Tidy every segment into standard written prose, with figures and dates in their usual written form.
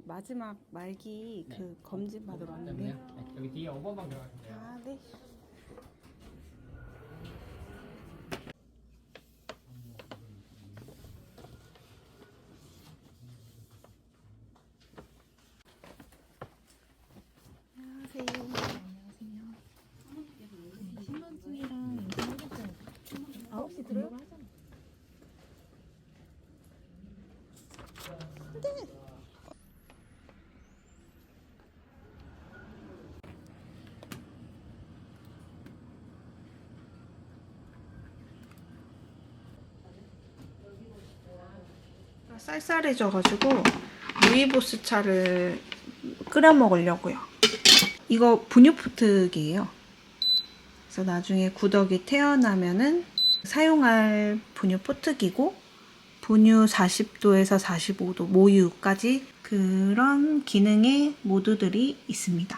마지막 말기 네. 그 검진 받으러 왔는데요. 네. 여기 뒤에 5번방 들어가시면 돼요. 아, 네. 안녕하세요. 신분증이랑 인증하겠어요. 9시 들어요? 쌀쌀해져가지고 루이보스 차를 끓여 먹으려고요. 이거 분유포트기예요. 그래서 나중에 구덕이 태어나면은 사용할 분유포트기고 분유 40도에서 45도 모유까지 그런 기능의 모드들이 있습니다.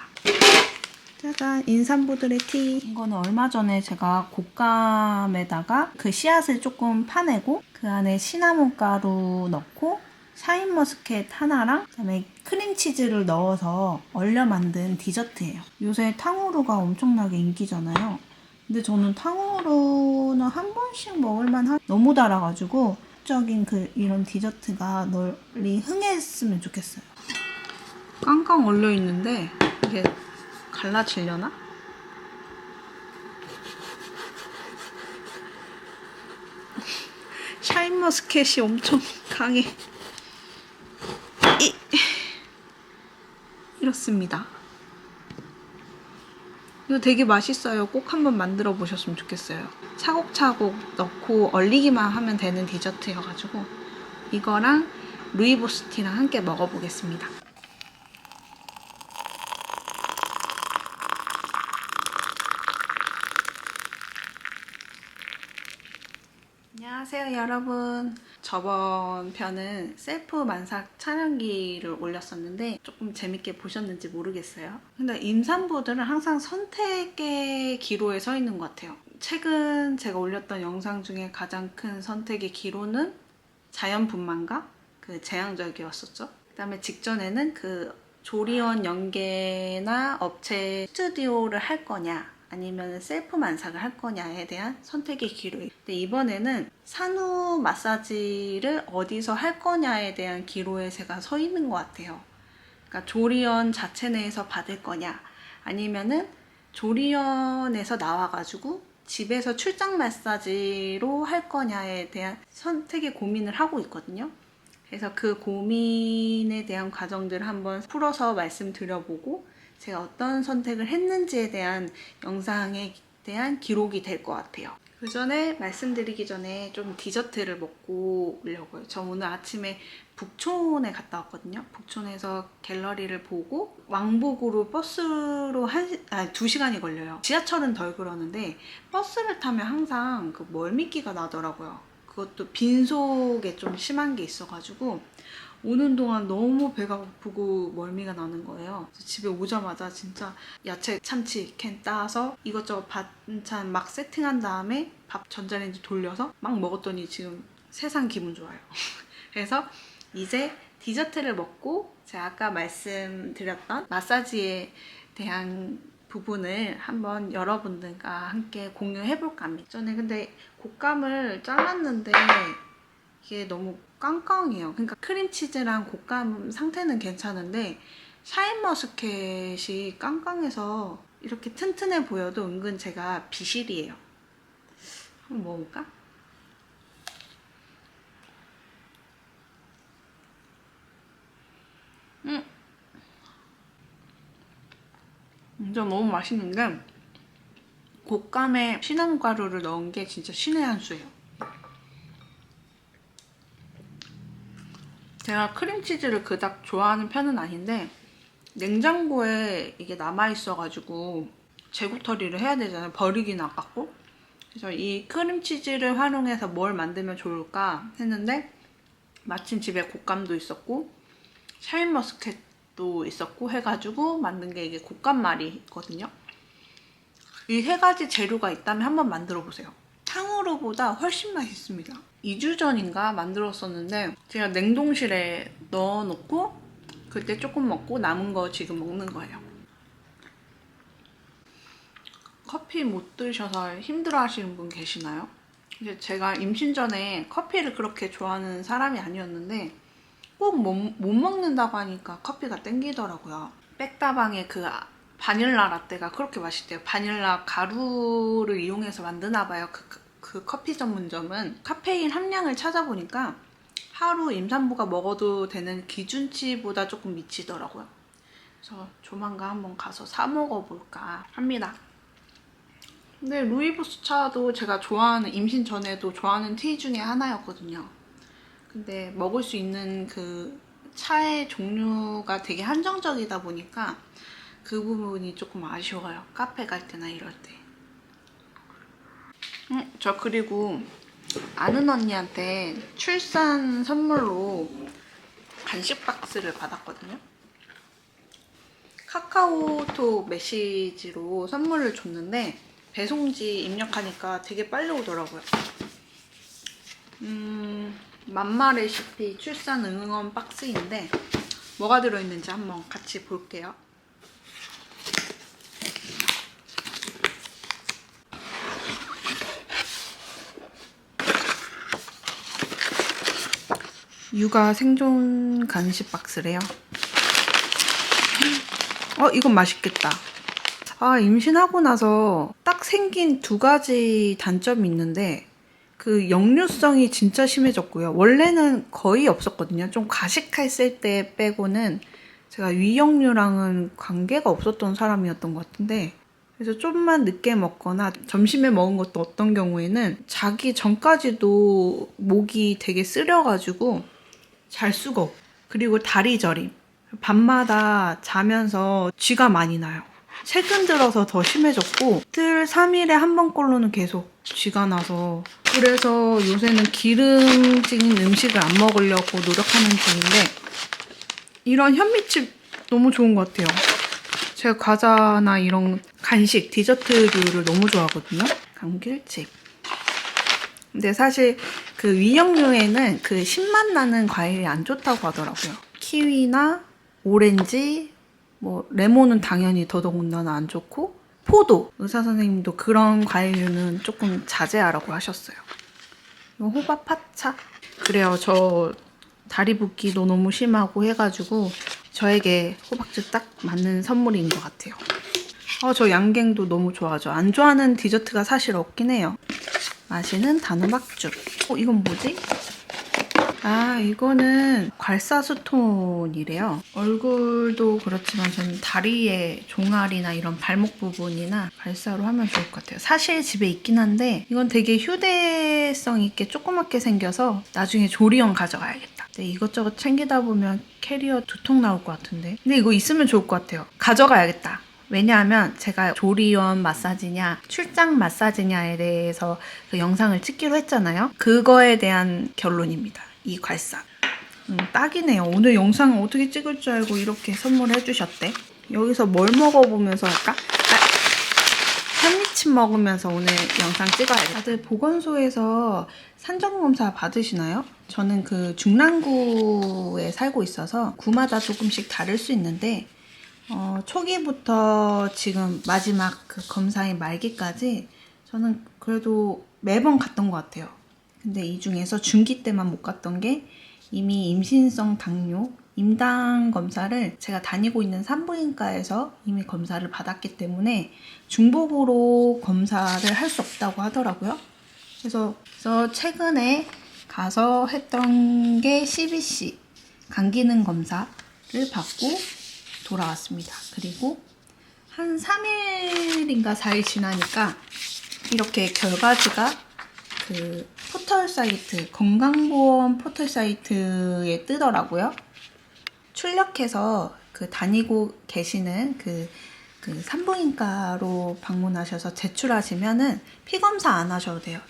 짜잔, 인삼보드레 티. 이거는 얼마 전에 제가 곶감에다가 그 씨앗을 조금 파내고 그 안에 시나몬 가루 넣고 샤인머스켓 하나랑 그다음에 크림치즈를 넣어서 얼려 만든 디저트예요. 요새 탕후루가 엄청나게 인기잖아요. 근데 저는 탕후루는 한 번씩 먹을만 한 너무 달아가지고 적인 이런 디저트가 널리 흥했으면 좋겠어요. 깡깡 얼려 있는데 이게 갈라지려나? 샤인머스켓이 엄청 강해. 이렇습니다. 이거 되게 맛있어요. 꼭 한번 만들어 보셨으면 좋겠어요. 차곡차곡 넣고 얼리기만 하면 되는 디저트여가지고 이거랑 루이보스티랑 함께 먹어보겠습니다. 안녕하세요 여러분. 저번 편은 셀프 만삭 촬영기를 올렸었는데 조금 재밌게 보셨는지 모르겠어요. 근데 임산부들은 항상 선택의 기로에 서 있는 것 같아요. 최근 제가 올렸던 영상 중에 가장 큰 선택의 기로는 자연분만과 그 제왕절개였었죠. 그 다음에 직전에는 그 조리원 연계나 업체 스튜디오를 할 거냐 아니면 셀프 만삭을 할 거냐에 대한 선택의 기로예요. 근데 이번에는 산후 마사지를 어디서 할 거냐에 대한 기로에 제가 서 있는 것 같아요. 그러니까 조리원 자체 내에서 받을 거냐 아니면은 조리원에서 나와가지고 집에서 출장 마사지로 할 거냐에 대한 선택의 고민을 하고 있거든요. 그래서 그 고민에 대한 과정들을 한번 풀어서 말씀드려보고 제가 어떤 선택을 했는지에 대한 영상에 대한 기록이 될 것 같아요. 그 전에 말씀드리기 전에 좀 디저트를 먹고 오려고요. 저 오늘 아침에 북촌에 갔다 왔거든요. 북촌에서 갤러리를 보고 왕복으로 버스로 2시간이 걸려요. 지하철은 덜 그러는데 버스를 타면 항상 그 멀미기가 나더라고요. 그것도 빈속에 좀 심한 게 있어가지고 오는 동안 너무 배가 고프고 멀미가 나는 거예요. 집에 오자마자 진짜 야채 참치 캔 따서 이것저것 반찬 막 세팅한 다음에 밥 전자레인지 돌려서 막 먹었더니 지금 세상 기분 좋아요. 그래서 이제 디저트를 먹고 제가 아까 말씀드렸던 마사지에 대한 부분을 한번 여러분들과 함께 공유해볼까 합니다. 전에 근데 곶감을 잘랐는데 이게 너무 깡깡해요. 그러니까 크림치즈랑 곶감 상태는 괜찮은데 샤인머스켓이 깡깡해서 이렇게 튼튼해 보여도 은근 제가 비실이에요. 한번 먹어볼까? 진짜 너무 맛있는데 곶감에 시나몬 가루를 넣은 게 진짜 신의 한 수예요. 제가 크림치즈를 그닥 좋아하는 편은 아닌데 냉장고에 이게 남아있어가지고 재고처리를 해야 되잖아요. 버리긴 아깝고. 그래서 이 크림치즈를 활용해서 뭘 만들면 좋을까 했는데 마침 집에 곶감도 있었고 샤인머스켓도 있었고 해가지고 만든 게 이게 곶감말이거든요. 이 세 가지 재료가 있다면 한번 만들어 보세요. 탕후루보다 훨씬 맛있습니다. 2주 전인가 만들었었는데 제가 냉동실에 넣어놓고 그때 조금 먹고 남은 거 지금 먹는 거예요. 커피 못 드셔서 힘들어 하시는 분 계시나요? 이제 제가 임신 전에 커피를 그렇게 좋아하는 사람이 아니었는데 꼭 못 먹는다고 하니까 커피가 땡기더라고요. 백다방의 그 바닐라 라떼가 그렇게 맛있대요. 바닐라 가루를 이용해서 만드나 봐요. 그 커피 전문점은. 카페인 함량을 찾아보니까 하루 임산부가 먹어도 되는 기준치보다 조금 미치더라고요. 그래서 조만간 한번 가서 사 먹어볼까 합니다. 근데 루이보스 차도 제가 좋아하는, 임신 전에도 좋아하는 티 중에 하나였거든요. 근데 먹을 수 있는 그 차의 종류가 되게 한정적이다 보니까 그 부분이 조금 아쉬워요. 카페 갈 때나 이럴 때. 저 그리고 아는 언니한테 출산 선물로 간식 박스를 받았거든요. 카카오톡 메시지로 선물을 줬는데 배송지 입력하니까 되게 빨리 오더라고요. 맘마 레시피 출산 응원 박스인데 뭐가 들어있는지 한번 같이 볼게요. 육아 생존 간식 박스래요. 이건 맛있겠다. 임신하고 나서 딱 생긴 두 가지 단점이 있는데 그 역류성이 진짜 심해졌고요. 원래는 거의 없었거든요. 좀 과식했을 때 빼고는 제가 위역류랑은 관계가 없었던 사람이었던 것 같은데, 그래서 좀만 늦게 먹거나 점심에 먹은 것도 어떤 경우에는 자기 전까지도 목이 되게 쓰려가지고 잘 수가 없고, 그리고 다리 저림, 밤마다 자면서 쥐가 많이 나요. 최근 들어서 더 심해졌고 이틀 3일에 한 번꼴로는 계속 쥐가 나서, 그래서 요새는 기름진 음식을 안 먹으려고 노력하는 중인데 이런 현미칩 너무 좋은 것 같아요. 제가 과자나 이런 간식, 디저트류를 너무 좋아하거든요. 감귤칩. 근데 사실 그 위역류에는 그 신맛 나는 과일이 안 좋다고 하더라고요. 키위나 오렌지, 뭐 레몬은 당연히 더더군다나 안 좋고, 포도, 의사 선생님도 그런 과일류는 조금 자제하라고 하셨어요. 이거 호박 파차. 그래요, 저 다리 붓기도 너무 심하고 해가지고 저에게 호박즙 딱 맞는 선물인 것 같아요. 저 양갱도 너무 좋아하죠. 안 좋아하는 디저트가 사실 없긴 해요. 마시는 단호박죽. 이건 뭐지? 이거는 괄사수톤이래요. 얼굴도 그렇지만 저는 다리에 종아리나 이런 발목 부분이나 괄사로 하면 좋을 것 같아요. 사실 집에 있긴 한데 이건 되게 휴대성 있게 조그맣게 생겨서 나중에 조리용 가져가야겠다. 근데 이것저것 챙기다 보면 캐리어 2통 나올 것 같은데, 근데 이거 있으면 좋을 것 같아요. 가져가야겠다. 왜냐하면 제가 조리원 마사지냐 출장 마사지냐에 대해서 그 영상을 찍기로 했잖아요. 그거에 대한 결론입니다. 이 괄사. 딱이네요. 오늘 영상 어떻게 찍을 줄 알고 이렇게 선물해 주셨대. 여기서 뭘 먹어보면서 할까? 현미칩 먹으면서 오늘 영상 찍어야겠다. 다들 보건소에서 산정검사 받으시나요? 저는 그 중랑구에 살고 있어서 구마다 조금씩 다를 수 있는데 초기부터 지금 마지막 그 검사인 말기까지 저는 그래도 매번 갔던 것 같아요. 근데 이 중에서 중기 때만 못 갔던 게 이미 임신성 당뇨, 임당 검사를 제가 다니고 있는 산부인과에서 이미 검사를 받았기 때문에 중복으로 검사를 할 수 없다고 하더라고요. 그래서 최근에 가서 했던 게 CBC, 간기능 검사를 받고 돌아왔습니다. 그리고 한 3일인가 4일 지나니까 이렇게 결과지가 그 포털 사이트, 건강보험 포털 사이트에 뜨더라고요. 출력해서 그 다니고 계시는 그 산부인과로 방문하셔서 제출하시면은 피검사 안 하셔도 돼요.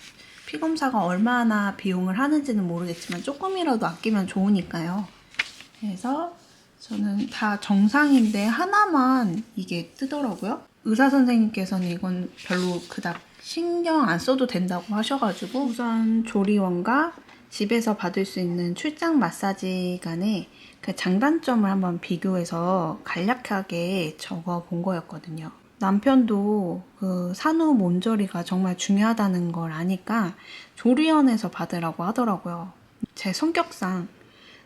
피검사가 얼마나 비용을 하는지는 모르겠지만 조금이라도 아끼면 좋으니까요. 그래서 저는 다 정상인데 하나만 이게 뜨더라고요. 의사 선생님께서는 이건 별로 그닥 신경 안 써도 된다고 하셔가지고 우선 조리원과 집에서 받을 수 있는 출장 마사지 간에 그 장단점을 한번 비교해서 간략하게 적어 본 거였거든요. 남편도 그 산후 몸조리가 정말 중요하다는 걸 아니까 조리원에서 받으라고 하더라고요. 제 성격상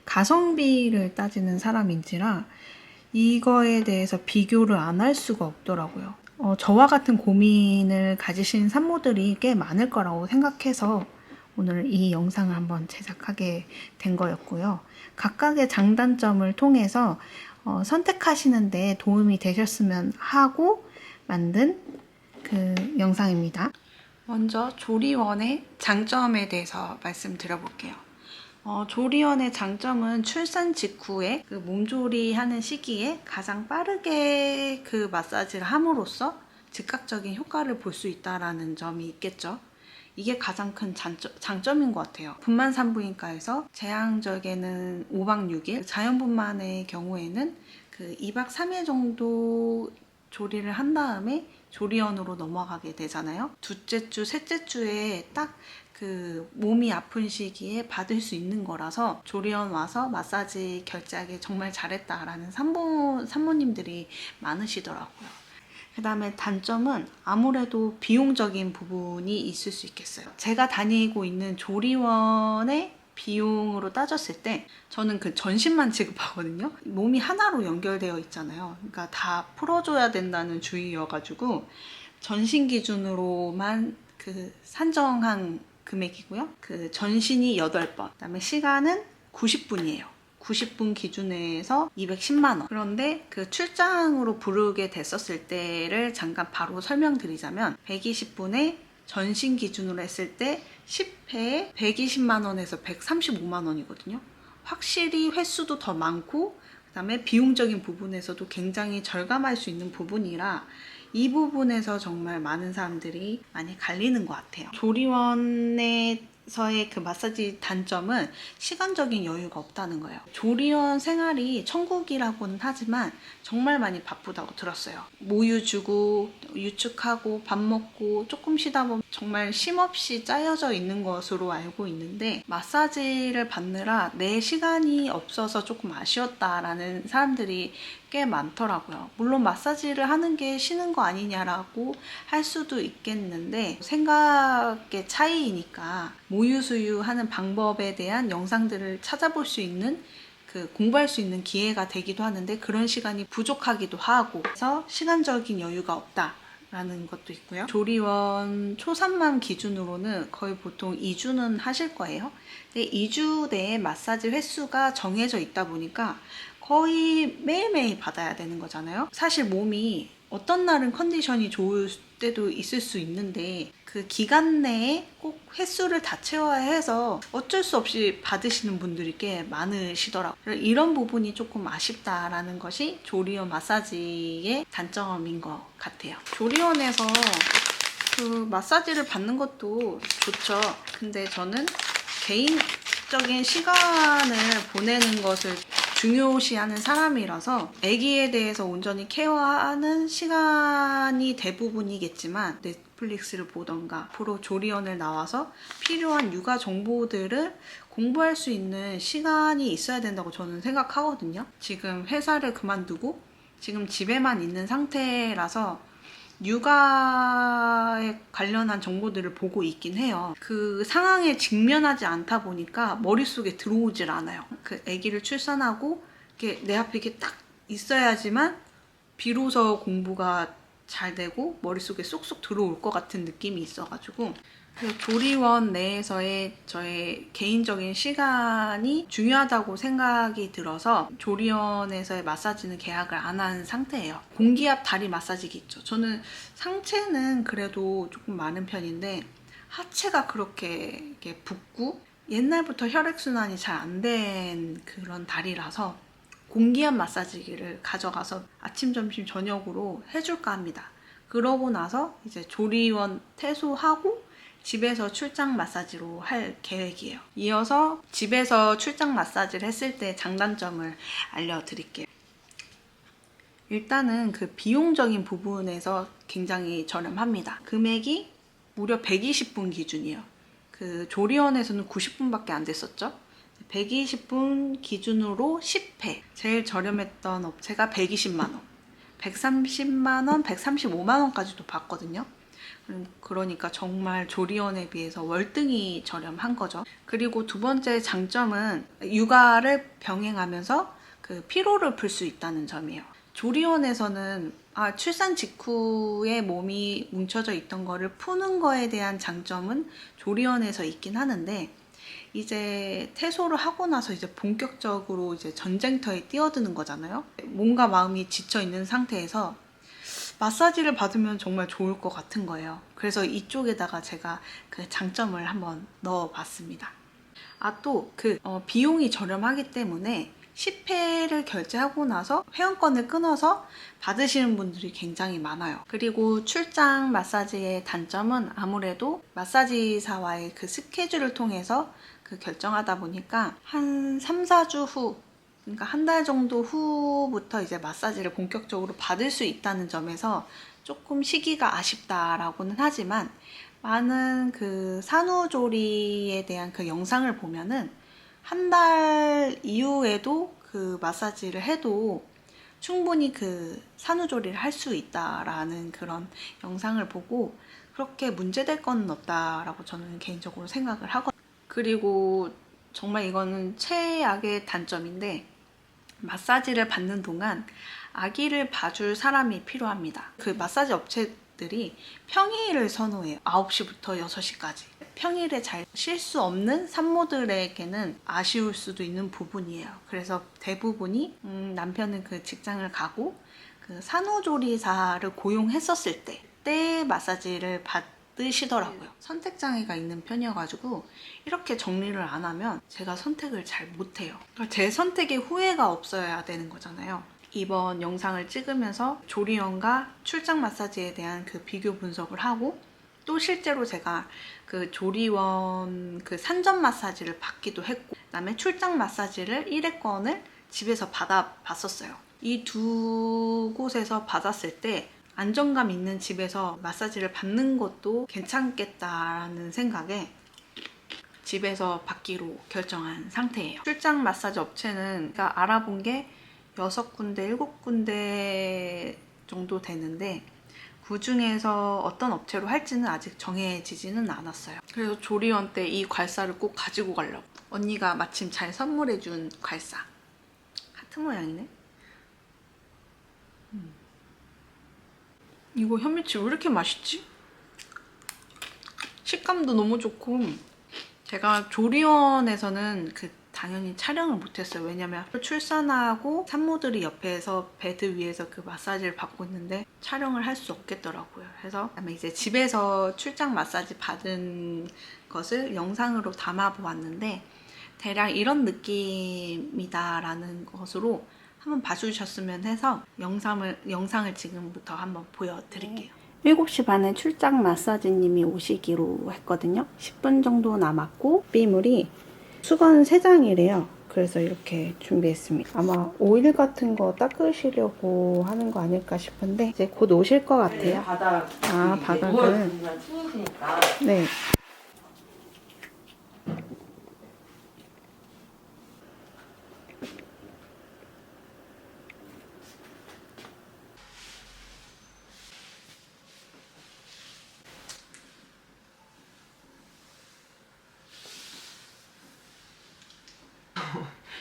가성비를 따지는 사람인지라 이거에 대해서 비교를 안 할 수가 없더라고요. 저와 같은 고민을 가지신 산모들이 꽤 많을 거라고 생각해서 오늘 이 영상을 한번 제작하게 된 거였고요. 각각의 장단점을 통해서 선택하시는데 도움이 되셨으면 하고 만든 그 영상입니다. 먼저 조리원의 장점에 대해서 말씀드려볼게요. 조리원의 장점은 출산 직후에 그 몸조리 하는 시기에 가장 빠르게 그 마사지를 함으로써 즉각적인 효과를 볼 수 있다는 점이 있겠죠. 이게 가장 큰 장점인 것 같아요. 분만 산부인과에서 제한적에는 5박 6일, 자연분만의 경우에는 그 2박 3일 정도 조리를 한 다음에 조리원으로 넘어가게 되잖아요. 둘째 주, 셋째 주에 딱 그 몸이 아픈 시기에 받을 수 있는 거라서 조리원 와서 마사지 결제하기 정말 잘했다라는 산모님들이 많으시더라고요. 그 다음에 단점은 아무래도 비용적인 부분이 있을 수 있겠어요. 제가 다니고 있는 조리원의 비용으로 따졌을 때 저는 그 전신만 지급하거든요. 몸이 하나로 연결되어 있잖아요. 그러니까 다 풀어줘야 된다는 주의여가지고 전신 기준으로만 그 산정한 금액이고요. 그 전신이 8번, 그 다음에 시간은 90분이에요. 90분 기준에서 210만 원. 그런데 그 출장으로 부르게 됐었을 때를 잠깐 바로 설명드리자면 120분에 전신 기준으로 했을 때 10회에 120만 원에서 135만 원이거든요. 확실히 횟수도 더 많고 그다음에 비용적인 부분에서도 굉장히 절감할 수 있는 부분이라 이 부분에서 정말 많은 사람들이 많이 갈리는 것 같아요. 조리원에서의 그 마사지 단점은 시간적인 여유가 없다는 거예요. 조리원 생활이 천국이라고는 하지만 정말 많이 바쁘다고 들었어요. 모유 주고 유축하고 밥 먹고 조금 쉬다 보면 정말 쉼없이 짜여져 있는 것으로 알고 있는데 마사지를 받느라 내 시간이 없어서 조금 아쉬웠다라는 사람들이 꽤 많더라고요. 물론 마사지를 하는 게 쉬는 거 아니냐라고 할 수도 있겠는데 생각의 차이니까 모유수유 하는 방법에 대한 영상들을 찾아볼 수 있는 그 공부할 수 있는 기회가 되기도 하는데 그런 시간이 부족하기도 하고 그래서 시간적인 여유가 없다 라는 것도 있고요. 조리원 초산맘 기준으로는 거의 보통 2주는 하실 거예요. 근데 2주 내에 마사지 횟수가 정해져 있다 보니까 거의 매일매일 받아야 되는 거잖아요. 사실 몸이 어떤 날은 컨디션이 좋을 때도 있을 수 있는데 그 기간 내에 꼭 횟수를 다 채워야 해서 어쩔 수 없이 받으시는 분들이 꽤 많으시더라고요. 이런 부분이 조금 아쉽다라는 것이 조리원 마사지의 단점인 것 같아요. 조리원에서 그 마사지를 받는 것도 좋죠. 근데 저는 개인적인 시간을 보내는 것을 중요시하는 사람이라서 아기에 대해서 온전히 케어하는 시간이 대부분이겠지만 넷플릭스를 보던가 앞으로 조리원을 나와서 필요한 육아 정보들을 공부할 수 있는 시간이 있어야 된다고 저는 생각하거든요. 지금 회사를 그만두고 지금 집에만 있는 상태라서 육아에 관련한 정보들을 보고 있긴 해요. 그 상황에 직면하지 않다 보니까 머릿속에 들어오질 않아요. 그 아기를 출산하고 이렇게 내 앞에 이렇게 딱 있어야지만 비로소 공부가 잘 되고 머릿속에 쏙쏙 들어올 것 같은 느낌이 있어가지고 조리원 내에서의 저의 개인적인 시간이 중요하다고 생각이 들어서 조리원에서의 마사지는 계약을 안 한 상태예요. 공기압 다리 마사지기 있죠. 저는 상체는 그래도 조금 많은 편인데 하체가 그렇게 붓고 옛날부터 혈액순환이 잘 안 된 그런 다리라서 공기압 마사지기를 가져가서 아침, 점심, 저녁으로 해줄까 합니다. 그러고 나서 이제 조리원 퇴소하고 집에서 출장 마사지로 할 계획이에요. 이어서 집에서 출장 마사지를 했을 때 장단점을 알려드릴게요. 일단은 그 비용적인 부분에서 굉장히 저렴합니다. 금액이 무려 120분 기준이에요. 그 조리원에서는 90분밖에 안 됐었죠. 120분 기준으로 10회. 제일 저렴했던 업체가 120만 원. 130만 원, 135만 원까지도 봤거든요. 그러니까 정말 조리원에 비해서 월등히 저렴한 거죠. 그리고 두 번째 장점은 육아를 병행하면서 그 피로를 풀 수 있다는 점이에요. 조리원에서는 출산 직후에 몸이 뭉쳐져 있던 거를 푸는 거에 대한 장점은 조리원에서 있긴 하는데, 이제 태소를 하고 나서 이제 본격적으로 이제 전쟁터에 뛰어드는 거잖아요. 몸과 마음이 지쳐 있는 상태에서 마사지를 받으면 정말 좋을 것 같은 거예요. 그래서 이쪽에다가 제가 그 장점을 한번 넣어봤습니다. 또 비용이 저렴하기 때문에 10회를 결제하고 나서 회원권을 끊어서 받으시는 분들이 굉장히 많아요. 그리고 출장 마사지의 단점은 아무래도 마사지사와의 그 스케줄을 통해서 결정하다 보니까 한 3, 4주 후, 그러니까 한 달 정도 후부터 이제 마사지를 본격적으로 받을 수 있다는 점에서 조금 시기가 아쉽다라고는 하지만, 많은 그 산후조리에 대한 그 영상을 보면은 한 달 이후에도 그 마사지를 해도 충분히 그 산후조리를 할 수 있다라는 그런 영상을 보고 그렇게 문제될 건 없다라고 저는 개인적으로 생각을 하거든요. 그리고 정말 이거는 최악의 단점인데, 마사지를 받는 동안 아기를 봐줄 사람이 필요합니다. 그 마사지 업체들이 평일을 선호해요. 9시부터 6시까지. 평일에 잘 쉴 수 없는 산모들에게는 아쉬울 수도 있는 부분이에요. 그래서 대부분이 남편은 그 직장을 가고 그 산후조리사를 고용했었을 때 마사지를 받으시더라고요. 선택장애가 있는 편이어가지고 이렇게 정리를 안 하면 제가 선택을 잘 못해요. 그러니까 제 선택에 후회가 없어야 되는 거잖아요. 이번 영상을 찍으면서 조리원과 출장 마사지에 대한 그 비교 분석을 하고, 또 실제로 제가 그 조리원 그 산전 마사지를 받기도 했고, 그다음에 출장 마사지를 1회권을 집에서 받아봤었어요. 이 두 곳에서 받았을 때 안정감 있는 집에서 마사지를 받는 것도 괜찮겠다라는 생각에 집에서 받기로 결정한 상태예요. 출장 마사지 업체는 제가 알아본 게 6군데, 7군데 정도 되는데, 그 중에서 어떤 업체로 할지는 아직 정해지지는 않았어요. 그래서 조리원 때 이 괄사를 꼭 가지고 가려고. 언니가 마침 잘 선물해준 괄사. 하트 모양이네. 이거 현미치 왜 이렇게 맛있지? 식감도 너무 좋고, 제가 조리원에서는 당연히 촬영을 못했어요. 왜냐면 출산하고 산모들이 옆에서 베드 위에서 그 마사지를 받고 있는데 촬영을 할 수 없겠더라고요. 그래서 그다음에 이제 집에서 출장 마사지 받은 것을 영상으로 담아보았는데, 대략 이런 느낌이다라는 것으로 한번 봐주셨으면 해서 영상을 지금부터 한번 보여드릴게요. 7시 반에 출장 마사지님이 오시기로 했거든요. 10분 정도 남았고, 비물이 수건 3장이래요. 그래서 이렇게 준비했습니다. 아마 오일 같은 거 닦으시려고 하는 거 아닐까 싶은데 이제 곧 오실 것 같아요. 네, 바닥. 바닥은. 추우시니까. 네.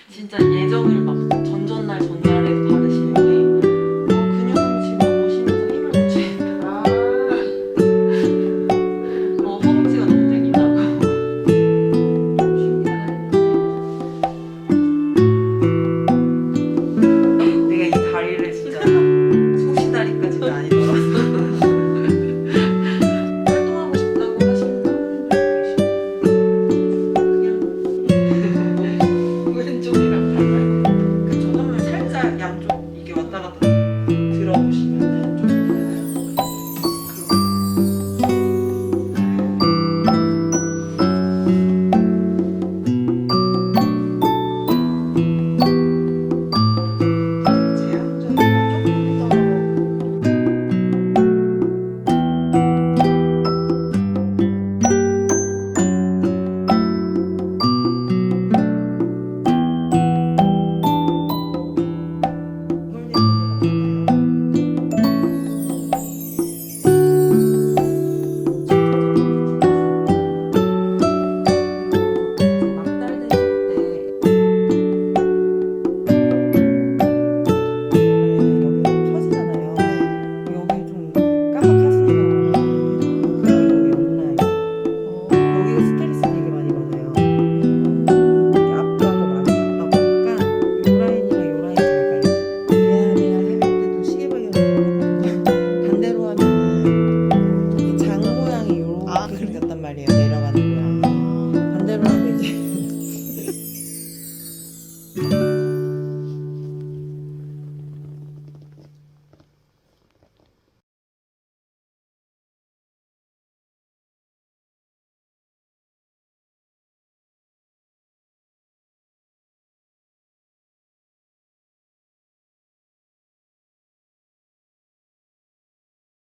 진짜 예정을 막 전날